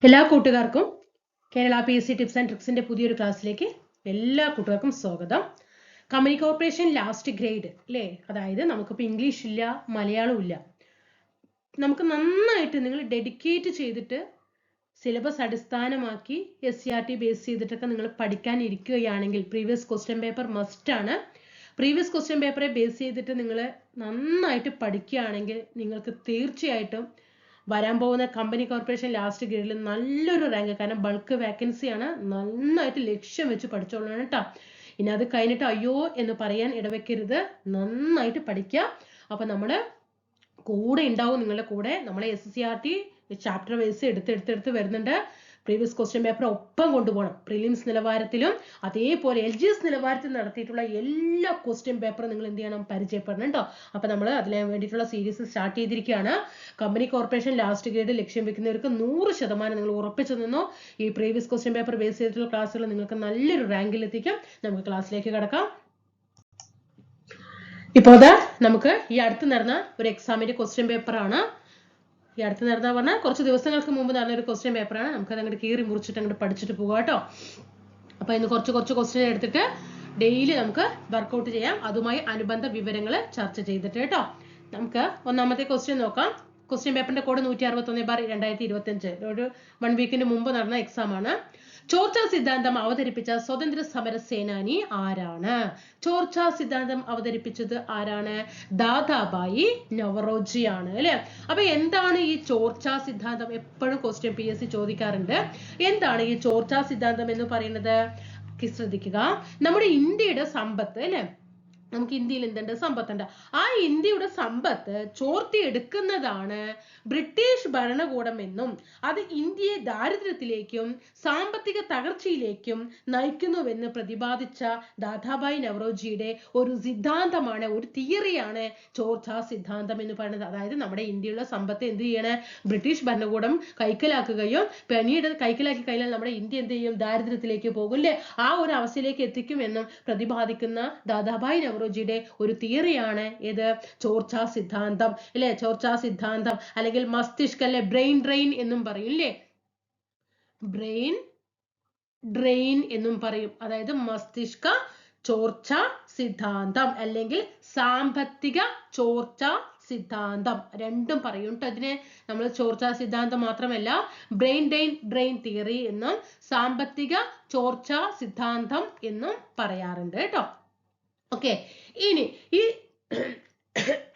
എല്ലാ കൂട്ടുകാർക്കും Kerala PSC tips and ട്രിക്സിന്റെ പുതിയൊരു ക്ലാസ്സിലേക്ക് എല്ലാ കൂട്ടുകാർക്കും സ്വാഗതം. കമ്പനി കോർപ്പറേഷൻ ലാസ്റ്റ് ഗ്രേഡ് അല്ലേ, അതായത് നമുക്കിപ്പോൾ ഇംഗ്ലീഷ് ഇല്ല, മലയാളം ഇല്ല. നമുക്ക് നന്നായിട്ട് നിങ്ങൾ ഡെഡിക്കേറ്റ് ചെയ്തിട്ട് സിലബസ് അടിസ്ഥാനമാക്കി SCRT ബേസ് ചെയ്തിട്ടൊക്കെ നിങ്ങൾ പഠിക്കാൻ ഇരിക്കുകയാണെങ്കിൽ പ്രീവിയസ് ക്വസ്റ്റ്യൻ പേപ്പർ മസ്റ്റ് ആണ്. പ്രീവിയസ് ക്വസ്റ്റ്യൻ പേപ്പറെ ബേസ് ചെയ്തിട്ട് നിങ്ങൾ നന്നായിട്ട് പഠിക്കുകയാണെങ്കിൽ നിങ്ങൾക്ക് തീർച്ചയായിട്ടും വരാൻ പോകുന്ന കമ്പനി കോർപ്പറേഷൻ ലാസ്റ്റ് ഗ്രേഡിൽ നല്ലൊരു റാങ്ക്, കാരണം ബൾക്ക് വേക്കൻസിയാണ്, നന്നായിട്ട് ലക്ഷ്യം വെച്ച് പഠിച്ചോളണം കേട്ടോ. ഇനി അത് കഴിഞ്ഞിട്ട് അയ്യോ എന്ന് പറയാൻ ഇടവെക്കരുത്, നന്നായിട്ട് പഠിക്കുക. അപ്പൊ നമ്മള് കൂടെ ഉണ്ടാവും, നിങ്ങളുടെ കൂടെ നമ്മളെ SCRT ചാപ്റ്റർ വൈസ് എടുത്ത് വരുന്നുണ്ട്. പ്രീവിയസ് ക്വസ്റ്റ്യൻ പേപ്പർ ഒപ്പം കൊണ്ടുപോകണം. പ്രിലിംസ് നിലവാരത്തിലും അതേപോലെ LGS നിലവാരത്തിൽ നടത്തിയിട്ടുള്ള എല്ലാ ക്വസ്റ്റ്യൻ പേപ്പറും നിങ്ങൾ എന്ത് ചെയ്യണം, പരിചയപ്പെടണം കേട്ടോ. അപ്പൊ നമ്മൾ അതിന് വേണ്ടിയിട്ടുള്ള സീരീസ് സ്റ്റാർട്ട് ചെയ്തിരിക്കുകയാണ്. കമ്പനി കോർപ്പറേഷൻ ലാസ്റ്റ് ഗ്രേഡ് ലക്ഷ്യം വെക്കുന്നവർക്ക് 100% നിങ്ങൾ ഉറപ്പിച്ചു നിന്നോ, ഈ പ്രീവിയസ് ക്വസ്റ്റ്യൻ പേപ്പർ ബേസ് ചെയ്തിട്ടുള്ള ക്ലാസ്സുകൾ നിങ്ങൾക്ക് നല്ലൊരു റാങ്കിൽ എത്തിക്കും. നമുക്ക് ക്ലാസ്സിലേക്ക് കടക്കാം. ഇപ്പോൾ നമുക്ക് ഈ അടുത്ത് നടന്ന ഒരു എക്സാമിന്റെ ക്വസ്റ്റ്യൻ പേപ്പർ ആണ്. ഈ അടുത്ത് നടന്ന പറഞ്ഞാൽ കുറച്ച് ദിവസങ്ങൾക്ക് മുമ്പ് നടന്ന ഒരു ക്വസ്റ്റ്യൻ പേപ്പറാണ്. നമുക്കത് അങ്ങോട്ട് കീറി മുറിച്ചിട്ട് അങ്ങോട്ട് പഠിച്ചിട്ട് പോകാം കേട്ടോ. അപ്പൊ ഇന്ന് കുറച്ച് ക്വസ്റ്റ്യൻ എടുത്തിട്ട് ഡെയിലി നമുക്ക് വർക്കൗട്ട് ചെയ്യാം, അതുമായി അനുബന്ധ വിവരങ്ങൾ ചർച്ച ചെയ്തിട്ട് കേട്ടോ. നമുക്ക് ഒന്നാമത്തെ ക്വസ്റ്റ്യൻ നോക്കാം. ക്വസ്റ്റ്യൻ പേപ്പറിന്റെ കോഡ് 161/2025, ഒരു 1 വീക്കിന് മുമ്പ് നടന്ന എക്സാം ആണ്. ചോർച്ചാ സിദ്ധാന്തം അവതരിപ്പിച്ച സ്വതന്ത്ര സമര സേനാനി ആരാണ്? ചോർച്ചാ സിദ്ധാന്തം അവതരിപ്പിച്ചത് ആരാണ്? ദാദാബായി നവറോജി ആണ് അല്ലെ. അപ്പൊ എന്താണ് ഈ ചോർച്ചാ സിദ്ധാന്തം? എപ്പോഴും ക്വസ്റ്റ്യൻ PSC ചോദിക്കാറുണ്ട്. എന്താണ് ഈ ചോർച്ചാ സിദ്ധാന്തം എന്ന് പറയുന്നത്? ശ്രദ്ധിക്കുക, നമ്മുടെ ഇന്ത്യയുടെ സമ്പത്ത് അല്ലെ, നമുക്ക് ഇന്ത്യയിൽ എന്തുണ്ട്, സമ്പത്തുണ്ട്. ആ ഇന്ത്യയുടെ സമ്പത്ത് ചോർത്തിയെടുക്കുന്നതാണ് ബ്രിട്ടീഷ് ഭരണകൂടം എന്നും അത് ഇന്ത്യയെ ദാരിദ്ര്യത്തിലേക്കും സാമ്പത്തിക തകർച്ചയിലേക്കും നയിക്കുന്നുവെന്ന് പ്രതിപാദിച്ച ദാദാബായി നവറോജിയുടെ ഒരു സിദ്ധാന്തമാണ്, ഒരു തിയറിയാണ് ചോർച്ചാ സിദ്ധാന്തം എന്ന് പറയുന്നത്. അതായത് നമ്മുടെ ഇന്ത്യയിലുള്ള സമ്പത്ത് എന്ത് ചെയ്യണേ, ബ്രിട്ടീഷ് ഭരണകൂടം കൈക്കലാക്കുകയും പിന്നീട് കൈക്കലാക്കി കഴിഞ്ഞാൽ നമ്മുടെ ഇന്ത്യ എന്ത് ചെയ്യും, ദാരിദ്ര്യത്തിലേക്ക് പോകും അല്ലേ, ആ ഒരു അവസ്ഥയിലേക്ക് എത്തിക്കുമെന്നും പ്രതിപാദിക്കുന്ന ദാദാബായി നവറോജിയുടെ ഒരു തിയറിയാണ് ഇത്, ചോർച്ചാ സിദ്ധാന്തം അല്ലെ. ചോർച്ചാ സിദ്ധാന്തം അല്ലെങ്കിൽ മസ്തിഷ്ക അല്ലെ, ബ്രെയിൻ ഡ്രെയിൻ എന്നും പറയും അല്ലേ, ബ്രെയിൻ ഡ്രെയിൻ എന്നും പറയും. അതായത് മസ്തിഷ്ക ചോർച്ച സിദ്ധാന്തം അല്ലെങ്കിൽ സാമ്പത്തിക ചോർച്ച സിദ്ധാന്തം, രണ്ടും പറയും കേട്ടോ. അതിന് നമ്മൾ ചോർച്ചാ സിദ്ധാന്തം മാത്രമല്ല ബ്രെയിൻ തിയറി എന്നും സാമ്പത്തിക ചോർച്ച സിദ്ധാന്തം എന്നും പറയാറുണ്ട് കേട്ടോ. ഓക്കെ, ഇനി ഈ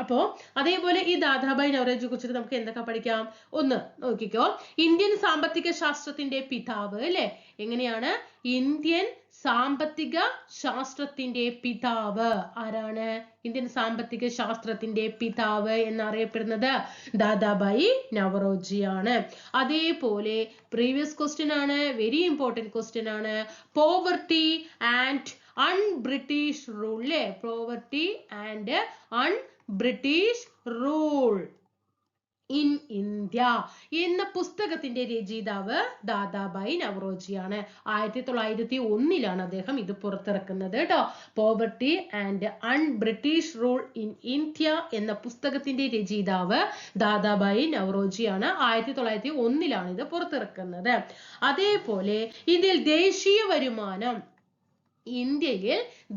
അപ്പോ അതേപോലെ ഈ ദാദാബായി നവറോജിയെ കുറിച്ചിട്ട് നമുക്ക് എന്തൊക്കെ പഠിക്കാം? ഒന്ന് നോക്കിക്കോ, ഇന്ത്യൻ സാമ്പത്തിക ശാസ്ത്രത്തിന്റെ പിതാവ് അല്ലെ. എങ്ങനെയാണ്? ഇന്ത്യൻ സാമ്പത്തിക ശാസ്ത്രത്തിന്റെ പിതാവ് ആരാണ്? ഇന്ത്യൻ സാമ്പത്തിക ശാസ്ത്രത്തിന്റെ പിതാവ് എന്നറിയപ്പെടുന്നത് ദാദാബായി നവറോജിയാണ്. അതേപോലെ പ്രീവിയസ് ക്വസ്റ്റ്യൻ ആണ്, വെരി ഇമ്പോർട്ടന്റ് ക്വസ്റ്റ്യൻ ആണ്, പോവർട്ടി ആൻഡ് ബ്രിട്ടീഷ് റൂൾ അല്ലേ, poverty and British rule in India എന്ന പുസ്തകത്തിന്റെ രചയിതാവ് ദാദാബായി നവറോജിയാണ്. 1901 അദ്ദേഹം ഇത് പുറത്തിറക്കുന്നത് കേട്ടോ. Poverty and British rule in India എന്ന പുസ്തകത്തിന്റെ രചയിതാവ് ദാദാബായി നവറോജിയാണ്. 1901 ഇത് പുറത്തിറക്കുന്നത്. അതേപോലെ ഇന്ത്യയിൽ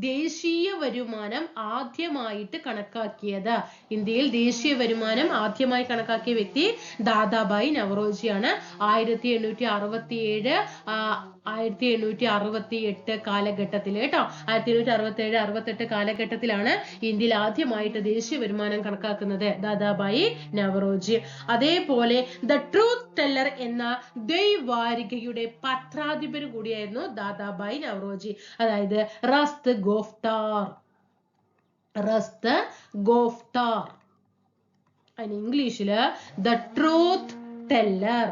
ദേശീയ വരുമാനം ആദ്യമായിട്ട് കണക്കാക്കിയത്, ഇന്ത്യയിൽ ദേശീയ വരുമാനം ആദ്യമായി കണക്കാക്കിയ വ്യക്തി ദാദാബായി നവറോജിയാണ്. 1868 കാലഘട്ടത്തിൽ കേട്ടോ. 1867-68 കാലഘട്ടത്തിലാണ് ഇന്ത്യയിൽ ആദ്യമായിട്ട് ദേശീയ വരുമാനം കണക്കാക്കുന്നത് ദാദാബായി നവറോജി. അതേപോലെ ദ ട്രൂത്ത് ടെല്ലർ എന്ന ദ്വൈവാരികയുടെ പത്രാധിപരും കൂടിയായിരുന്നു ദാദാബായി നവറോജി. അതായത് റസ്ത് ഗോഫ്താർ അതിന് ഇംഗ്ലീഷില് ദ ട്രൂത്ത് ടെല്ലർ.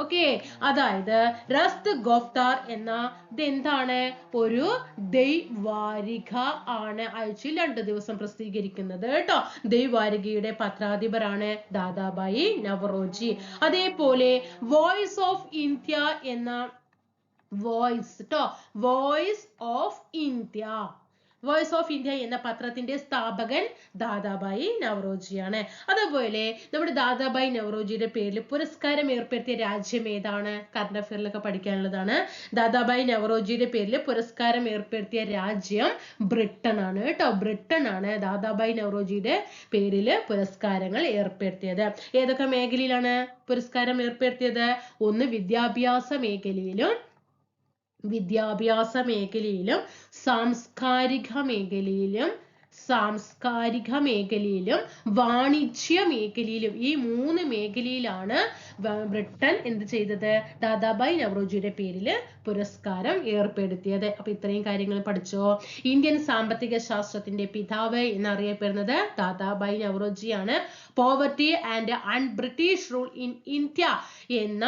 ഓക്കെ, അതായത് റസ്ത് ഗോഫ്താർ എന്ന ഇതെന്താണ്, ഒരു ദ്വൈവാരിക ആണ്, ആഴ്ചയിൽ 2 ദിവസം പ്രസിദ്ധീകരിക്കുന്നത് കേട്ടോ. ദ്വൈവാരികയുടെ പത്രാധിപരാണ് ദാദാബായി നവറോജി. അതേപോലെ വോയിസ് ഓഫ് ഇന്ത്യ എന്ന voice of India voice of India എന്ന പത്രത്തിന്റെ സ്ഥാപകൻ ദാദാബായി നവറോജിയാണ്. അതുപോലെ നമ്മുടെ ദാദാബായി നവറോജിയുടെ പേരിൽ പുരസ്കാരം ഏർപ്പെടുത്തിയ രാജ്യം ഏതാണ്? കറണ്ട് അഫയറിലൊക്കെ പഠിക്കാനുള്ളതാണ്. ദാദാബായി നവറോജിയുടെ പേരിൽ പുരസ്കാരം ഏർപ്പെടുത്തിയ രാജ്യം ബ്രിട്ടൻ ആണ് കേട്ടോ. ബ്രിട്ടൻ ആണ് ദാദാബായി നവറോജിയുടെ പേരിൽ പുരസ്കാരങ്ങൾ ഏർപ്പെടുത്തിയത്. ഏതൊക്കെ മേഖലയിലാണ് പുരസ്കാരം ഏർപ്പെടുത്തിയത്? ഒന്ന് വിദ്യാഭ്യാസ മേഖലയിലും സാംസ്കാരിക മേഖലയിലും വാണിജ്യ മേഖലയിലും, ഈ 3 മേഖലയിലാണ് ബ്രിട്ടൻ എന്ത് ചെയ്തത്? ദാദാബായി നവറോജിയുടെ പേരിൽ പുരസ്കാരം ഏർപ്പെടുത്തിയത്. അപ്പൊ ഇത്രയും കാര്യങ്ങൾ പഠിച്ചോ. ഇന്ത്യൻ സാമ്പത്തിക ശാസ്ത്രത്തിന്റെ പിതാവ് എന്നറിയപ്പെടുന്നത് ദാദാബായി നവറോജിയാണ്. Poverty and British rule in India എന്ന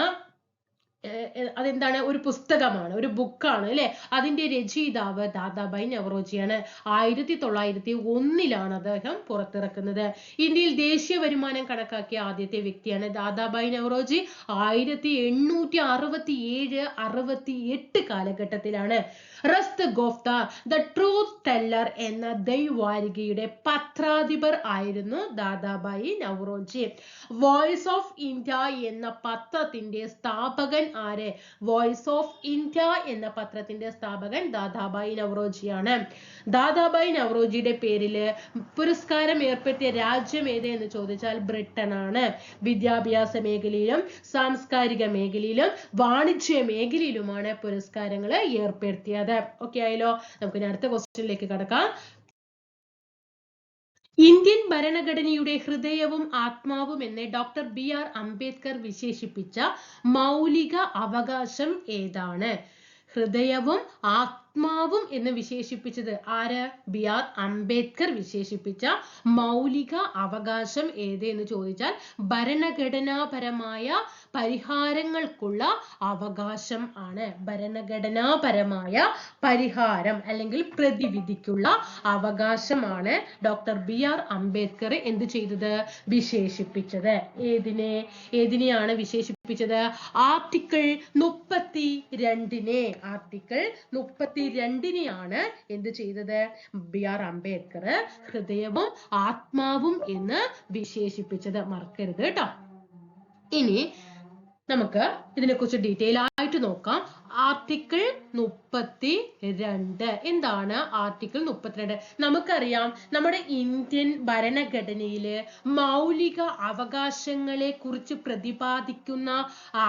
അതെന്താണ്? ഒരു പുസ്തകമാണ്, ഒരു ബുക്കാണ് അല്ലെ. അതിന്റെ രചയിതാവ് ദാദാബായി നവറോജിയാണ്. 1901 അദ്ദേഹം പുറത്തിറക്കുന്നത്. ഇന്ത്യയിൽ ദേശീയ വരുമാനം കണക്കാക്കിയ ആദ്യത്തെ വ്യക്തിയാണ് ദാദാബായി നവറോജി. 1867-68 കാലഘട്ടത്തിലാണ് റസ്ത് ഗോഫ്ത ദ ട്രൂത്ത് ടെല്ലർ എന്ന ദൈവാരികയുടെ പത്രാധിപർ ആയിരുന്നു Dadabhai Naoroji. Voice of India എന്ന പത്രത്തിന്റെ സ്ഥാപകൻ ആര്? വോയിസ് ഓഫ് ഇന്ത്യ എന്ന പത്രത്തിന്റെ സ്ഥാപകൻ ദാദാബായി നവറോജിയാണ്. ദാദാബായി നവറോജിയുടെ പേരില് പുരസ്കാരം ഏർപ്പെടുത്തിയ രാജ്യം ഏത് എന്ന് ചോദിച്ചാൽ ബ്രിട്ടൻ ആണ്. വിദ്യാഭ്യാസ മേഖലയിലും സാംസ്കാരിക മേഖലയിലും വാണിജ്യ മേഖലയിലുമാണ് പുരസ്കാരങ്ങൾ ഏർപ്പെടുത്തിയത്. ഓക്കെ ആയല്ലോ. നമുക്ക് ഇനി അടുത്ത ക്വസ്റ്റ്യനിലേക്ക് കടക്കാം. ഇന്ത്യൻ ഭരണഘടനയുടെ ഹൃദയവും ആത്മാവും എന്ന് ഡോക്ടർ BR അംബേദ്കർ വിശേഷിപ്പിച്ച മൗലിക അവകാശം ഏതാണ്? ഹൃദയവും ആത്മാവും എന്ന് വിശേഷിപ്പിച്ചത് ആര്? BR അംബേദ്കർ വിശേഷിപ്പിച്ച മൗലിക അവകാശം ഏത് എന്ന് ചോദിച്ചാൽ ഭരണഘടനാപരമായ പരിഹാരങ്ങൾക്കുള്ള അവകാശം ആണ്. ഭരണഘടനാപരമായ പരിഹാരം അല്ലെങ്കിൽ പ്രതിവിധിക്കുള്ള അവകാശമാണ് ഡോക്ടർ BR അംബേദ്കർ എന്ത് ചെയ്തത്? വിശേഷിപ്പിച്ചത്. ഏതിനെയാണ് വിശേഷിപ്പിച്ചത്? ആർട്ടിക്കിൾ 32-നെ. ആർട്ടിക്കിൾ 32-നെയാണ് എന്ത് ചെയ്തത്? BR അംബേദ്കർ ഹൃദയവും ആത്മാവും എന്ന് വിശേഷിപ്പിച്ചത്. മറക്കരുത് കേട്ടോ. ഇനി നമുക്ക് ഇതിനെക്കുറിച്ച് ഡീറ്റെയിൽ ആയിട്ട് നോക്കാം. ആർട്ടിക്കിൾ 32 എന്താണ്? ആർട്ടിക്കിൾ 32 നമുക്കറിയാം, നമ്മുടെ ഇന്ത്യൻ ഭരണഘടനയില് മൗലിക അവകാശങ്ങളെ കുറിച്ച് പ്രതിപാദിക്കുന്ന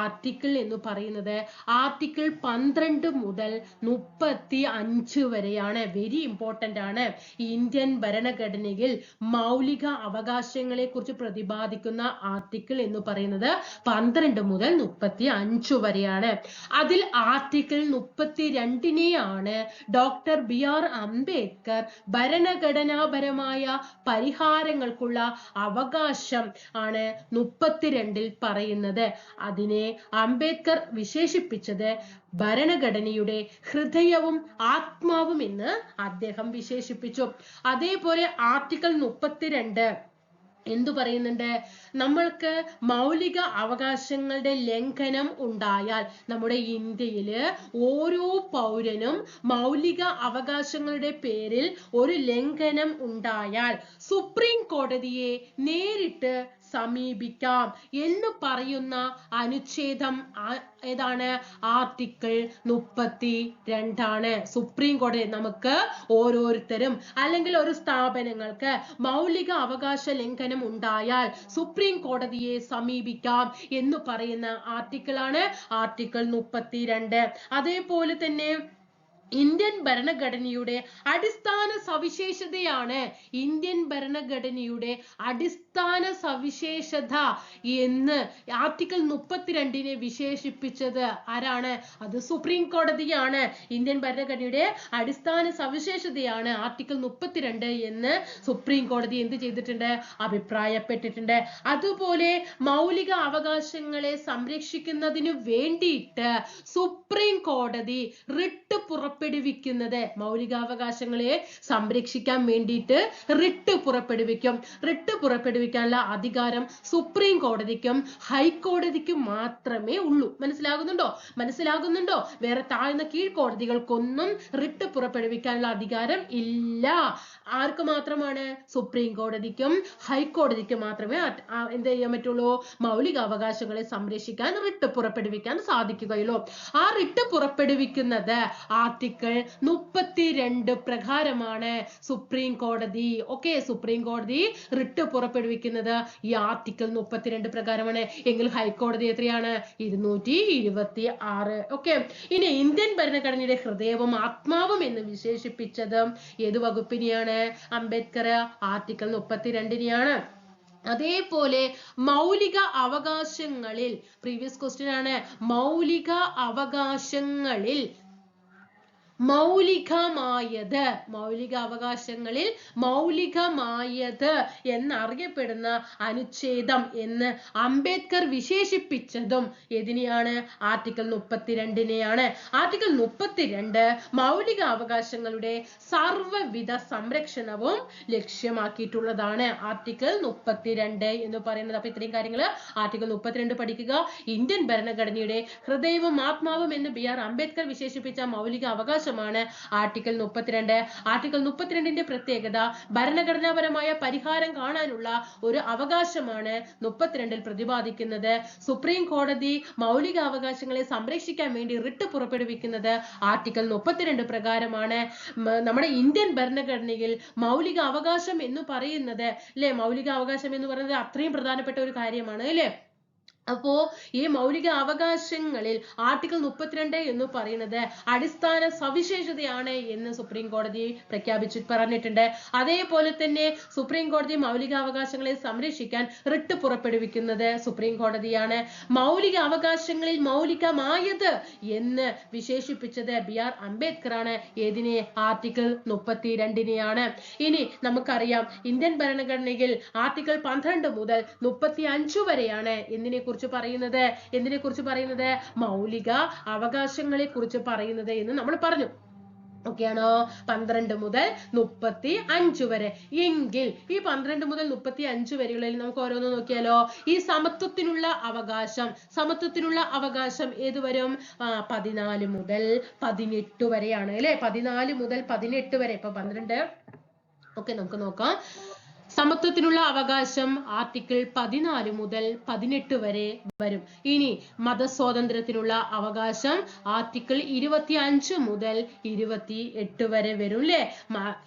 ആർട്ടിക്കിൾ എന്ന് പറയുന്നത് ആർട്ടിക്കിൾ 12 മുതൽ 35 വരെയാണ്. വെരി ഇമ്പോർട്ടന്റ് ആണ്. ഇന്ത്യൻ ഭരണഘടനയിൽ മൗലിക അവകാശങ്ങളെ കുറിച്ച് പ്രതിപാദിക്കുന്ന ആർട്ടിക്കിൾ എന്ന് പറയുന്നത് 12 മുതൽ 35 വരെയാണ്. അതിൽ ആർട്ടിക്കിൾ 32-നെയാണ് ഡോക്ടർ BR അംബേദ്കർ ഭരണഘടനാപരമായ പരിഹാരങ്ങൾക്കുള്ള അവകാശം ആണ് 32-ൽ പറയുന്നത്. അതിനെ അംബേദ്കർ വിശേഷിപ്പിച്ചത് ഭരണഘടനയുടെ ഹൃദയവും ആത്മാവും എന്ന് അദ്ദേഹം വിശേഷിപ്പിച്ചു. അതേപോലെ ആർട്ടിക്കിൾ 32 എന്തു പറയുന്നുണ്ട്? നമ്മൾക്ക് മൗലിക അവകാശങ്ങളുടെ ലംഘനം ഉണ്ടായാൽ, നമ്മുടെ ഇന്ത്യയില് ഓരോ പൗരനും മൗലിക അവകാശങ്ങളുടെ പേരിൽ ഒരു ലംഘനം ഉണ്ടായാൽ സുപ്രീം കോടതിയെ നേരിട്ട് സമീപിക്കാം എന്ന് പറയുന്ന അനുച്ഛേദം ഏതാണ്? ആർട്ടിക്കിൾ 32 ആണ്. സുപ്രീം കോടതി നമുക്ക് ഓരോരുത്തരും അല്ലെങ്കിൽ ഒരു സ്ഥാപനങ്ങൾക്ക് മൗലിക അവകാശ ലംഘനം ഉണ്ടായാൽ സുപ്രീം കോടതിയെ സമീപിക്കാം എന്ന് പറയുന്ന ആർട്ടിക്കിൾ ആണ് ആർട്ടിക്കിൾ 32. അതേപോലെ തന്നെ ഇന്ത്യൻ ഭരണഘടനയുടെ അടിസ്ഥാന സവിശേഷതയാണ്. ഇന്ത്യൻ ഭരണഘടനയുടെ അടിസ്ഥാന സവിശേഷത എന്ന് ആർട്ടിക്കിൾ 32-നെ വിശേഷിപ്പിച്ചത് ആരാണ്? അത് സുപ്രീം കോടതിയാണ്. ഇന്ത്യൻ ഭരണഘടനയുടെ അടിസ്ഥാന സവിശേഷതയാണ് ആർട്ടിക്കിൾ 32 എന്ന് സുപ്രീം കോടതി എന്ത് ചെയ്തിട്ടുണ്ട്? അഭിപ്രായപ്പെട്ടിട്ടുണ്ട്. അതുപോലെ മൗലിക അവകാശങ്ങളെ സംരക്ഷിക്കുന്നതിന് വേണ്ടിയിട്ട് സുപ്രീം കോടതി റിട്ട് പുറപ്പെടുവിക്കുന്നത്. മൗലികാവകാശങ്ങളെ സംരക്ഷിക്കാൻ വേണ്ടിയിട്ട് റിട്ട് പുറപ്പെടുവിക്കും. റിട്ട് പുറപ്പെടുവിക്കാനുള്ള അധികാരം സുപ്രീം കോടതിക്കും ഹൈക്കോടതിക്കും മാത്രമേ ഉള്ളൂ. മനസ്സിലാകുന്നുണ്ടോ? വേറെ താഴ്ന്ന കീഴ്ക്കോടതികൾക്കൊന്നും റിട്ട് പുറപ്പെടുവിക്കാനുള്ള അധികാരം ഇല്ല. ആർക്ക് മാത്രമാണ്? സുപ്രീം കോടതിക്കും ഹൈക്കോടതിക്കും മാത്രമേ എന്ത് ചെയ്യാൻ പറ്റുള്ളൂ? മൗലികാവകാശങ്ങളെ സംരക്ഷിക്കാൻ റിട്ട് പുറപ്പെടുവിക്കാൻ സാധിക്കുകയുള്ളൂ. ആ റിട്ട് പുറപ്പെടുവിക്കുന്നത് ആർട്ടിക്കിൾ 32 പ്രകാരമാണ് സുപ്രീം കോടതി. ഓക്കെ, സുപ്രീം കോടതി റിട്ട് പുറപ്പെടുവിക്കുന്നത് ഈ ആർട്ടിക്കിൾ 32 പ്രകാരമാണ്. എങ്കിൽ ഹൈക്കോടതി എത്രയാണ്? 226. ഓക്കെ, ഇനി ഇന്ത്യൻ ഭരണഘടനയുടെ ഹൃദയവും ആത്മാവും എന്ന് വിശേഷിപ്പിച്ചത് ഏത് വകുപ്പിനെയാണ്? അംബേദ്കർ ആർട്ടിക്കിൾ 32നെയാണ്. അതേപോലെ മൗലിക അവകാശങ്ങളിൽ, പ്രീവിയസ് ക്വസ്റ്റ്യൻ ആണ്, മൗലിക അവകാശങ്ങളിൽ മൗലികാവകാശങ്ങളിൽ മൗലികമായത് എന്നറിയപ്പെടുന്ന അനുച്ഛേദം എന്ന് അംബേദ്കർ വിശേഷിപ്പിച്ചതും ഏതിനെയാണ്? ആർട്ടിക്കിൾ 32നെയാണ്. ആർട്ടിക്കിൾ 32 മൗലിക അവകാശങ്ങളുടെ സർവ്വവിധ സംരക്ഷണവും ലക്ഷ്യമാക്കിയിട്ടുള്ളതാണ്. ആർട്ടിക്കിൾ 32 എന്ന് പറയുന്നത്. അപ്പൊ ഇത്രയും കാര്യങ്ങൾ ആർട്ടിക്കിൾ 32 പഠിക്കുക. ഇന്ത്യൻ ഭരണഘടനയുടെ ഹൃദയവും ആത്മാവും എന്ന് BR അംബേദ്കർ വിശേഷിപ്പിച്ച മൗലിക അവകാശമാണ് ആർട്ടിക്കിൾ 32. ആർട്ടിക്കിൾ 32ന്റെ പ്രത്യേകത ഭരണഘടനാപരമായ പരിഹാരം കാണാനുള്ള ഒരു അവകാശമാണ് 32ൽ പ്രതിപാദിക്കുന്നത്. സുപ്രീം കോടതി മൗലിക അവകാശങ്ങളെ സംരക്ഷിക്കാൻ വേണ്ടി റിട്ട് പുറപ്പെടുവിക്കുന്നത് ആർട്ടിക്കിൾ 32 പ്രകാരമാണ്. നമ്മുടെ ഇന്ത്യൻ ഭരണഘടനയിൽ മൗലിക അവകാശം എന്ന് പറയുന്നത് അല്ലെ, മൗലിക അവകാശം എന്ന് പറയുന്നത് അത്രയും പ്രധാനപ്പെട്ട ഒരു കാര്യമാണ് അല്ലെ. അപ്പോ ഈ മൗലിക അവകാശങ്ങളിൽ ആർട്ടിക്കിൾ 32 എന്ന് പറയുന്നത് അടിസ്ഥാന സവിശേഷതയാണ് എന്ന് സുപ്രീം കോടതി പറഞ്ഞിട്ടുണ്ട്. അതേപോലെ തന്നെ സുപ്രീം കോടതി മൗലിക അവകാശങ്ങളെ സംരക്ഷിക്കാൻ റിട്ട് പുറപ്പെടുവിക്കുന്നത് സുപ്രീം കോടതിയാണ്. മൗലിക അവകാശങ്ങളിൽ മൗലികമായത് എന്ന് വിശേഷിപ്പിച്ചത് BR അംബേദ്കർ ആണ്. ഏതിനെ? ആർട്ടിക്കിൾ 32നെയാണ്. ഇനി നമുക്കറിയാം ഇന്ത്യൻ ഭരണഘടനയിൽ ആർട്ടിക്കിൾ 12 മുതൽ 35 വരെയാണ് എന്തിനെ കുറിച്ച് പറയുന്നത്? മൗലിക അവകാശങ്ങളെ കുറിച്ച് പറയുന്നത് എന്ന് നമ്മൾ പറഞ്ഞു. ഓക്കെ ആണോ? 12 മുതൽ 35 വരെ. എങ്കിൽ ഈ 12 മുതൽ 35 വരെയുള്ളതിൽ നമുക്ക് ഓരോന്ന് നോക്കിയാലോ? ഈ സമത്വത്തിനുള്ള അവകാശം ഏത് വരും? 14 മുതൽ 18 വരെയാണ് അല്ലെ. 14 മുതൽ 18 വരെ. ഇപ്പൊ 12. ഓക്കെ, നമുക്ക് നോക്കാം. സമത്വത്തിനുള്ള അവകാശം ആർട്ടിക്കിൾ 14 മുതൽ 18 വരെ വരും. ഇനി മതസ്വാതന്ത്ര്യത്തിനുള്ള അവകാശം ആർട്ടിക്കിൾ 25 മുതൽ 28 വരെ വരും അല്ലെ.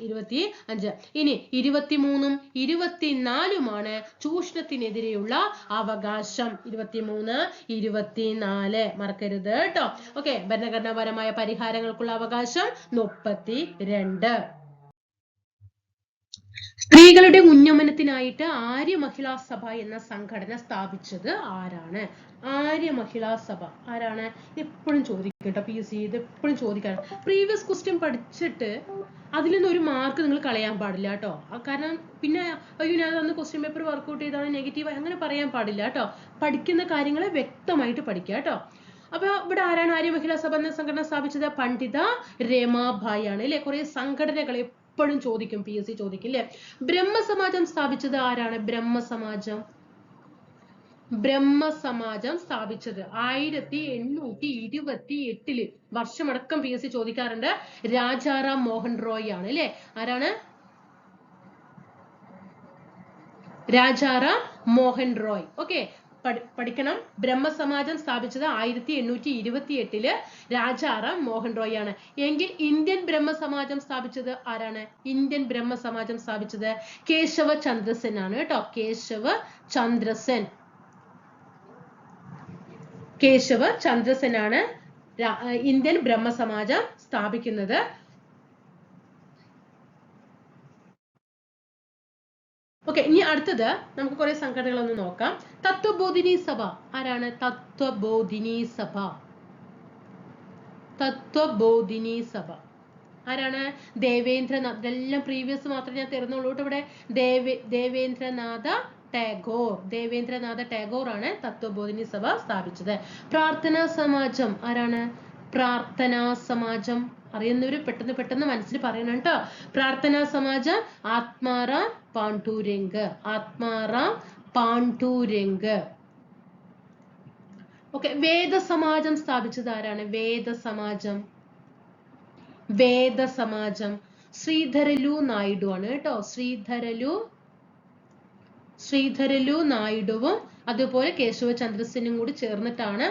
25. ഇനി 23ഉം 24ഉമാണ് ചൂഷണത്തിനെതിരെയുള്ള അവകാശം. 23, 24 മറക്കരുത് കേട്ടോ. ഓക്കെ, ഭരണഘടനാപരമായ പരിഹാരങ്ങൾക്കുള്ള അവകാശം 32. സ്ത്രീകളുടെ ഉന്നമനത്തിനായിട്ട് ആര്യ മഹിളാ സഭ എന്ന സംഘടന സ്ഥാപിച്ചത് ആരാണ്? ആര്യ മഹിളാ സഭ ആരാണ്? എപ്പോഴും ചോദിക്കും കേട്ടോ PSC, ഇത് എപ്പോഴും ചോദിക്കാറ്. പ്രീവിയസ് ക്വസ്റ്റ്യൻ പഠിച്ചിട്ട് അതിൽ നിന്ന് ഒരു മാർക്ക് നിങ്ങൾ കളയാൻ പാടില്ല കേട്ടോ. കാരണം പിന്നെ അയ്യോ ഞാൻ അന്ന് ക്വസ്റ്റ്യൻ പേപ്പർ വർക്ക്ഔട്ട് ചെയ്താണ് നെഗറ്റീവ് അങ്ങനെ പറയാൻ പാടില്ല കേട്ടോ. പഠിക്കുന്ന കാര്യങ്ങളെ വ്യക്തമായിട്ട് പഠിക്കുക കേട്ടോ. അപ്പൊ ഇവിടെ ആരാണ് ആര്യ മഹിളാ സഭ എന്ന സംഘടന സ്ഥാപിച്ചത്? പണ്ഡിത രമാഭായി ആണ് അല്ലെ. കുറെ സംഘടനകളെ എപ്പോഴും ചോദിക്കും, PSC ചോദിക്കും അല്ലെ. ബ്രഹ്മസമാജം സ്ഥാപിച്ചത് ആരാണ്? ബ്രഹ്മസമാജം സ്ഥാപിച്ചത് 1828 വർഷമടക്കം PSC ചോദിക്കാറുണ്ട്. രാജാറാം മോഹൻ റോയ് ആണ് അല്ലെ. ആരാണ്? രാജാറാം മോഹൻ റോയ്. ഓക്കെ, പഠിക്കണം. ബ്രഹ്മസമാജം സ്ഥാപിച്ചത് 1828 രാജാറാം മോഹൻ റോയ് ആണ്. എങ്കിൽ ഇന്ത്യൻ ബ്രഹ്മസമാജം സ്ഥാപിച്ചത് ആരാണ്? ഇന്ത്യൻ ബ്രഹ്മസമാജം സ്ഥാപിച്ചത് കേശവ ചന്ദ്രസെൻ ആണ് കേട്ടോ. കേശവ ചന്ദ്രസെൻ ആണ് ഇന്ത്യൻ ബ്രഹ്മസമാജം സ്ഥാപിക്കുന്നത്. ഓക്കെ, ഇനി അടുത്തത് നമുക്ക് കുറെ സംഘടനകളൊന്ന് നോക്കാം. തത്വബോധിനി സഭ ആരാണ്? തത്വബോധിനി സഭ ആരാണ്? ദേവേന്ദ്രനാഥ്. ഇതെല്ലാം പ്രീവിയസ് മാത്രമേ ഞാൻ തരുന്നുള്ളൂ ഇവിടെ. ദേവേന്ദ്രനാഥ ടാഗോർ ആണ് തത്വബോധിനി സഭ സ്ഥാപിച്ചത്. പ്രാർത്ഥനാ സമാജം ആരാണ്? പ്രാർത്ഥനാ സമാജം അറിയുന്നവര് പെട്ടെന്ന് മനസ്സിൽ പറയണം കേട്ടോ. പ്രാർത്ഥനാ സമാജം ആത്മാറാം പാണ്ഡുരംഗ്. ആത്മാറാം പാണ്ഡുരംഗ്. ഓക്കെ. വേദസമാജം സ്ഥാപിച്ചത് ആരാണ്? വേദസമാജം ശ്രീധരലു നായിഡു ആണ് കേട്ടോ. ശ്രീധരലു നായിഡുവും അതുപോലെ കേശവ ചന്ദ്രസെനും കൂടി ചേർന്നിട്ടാണ്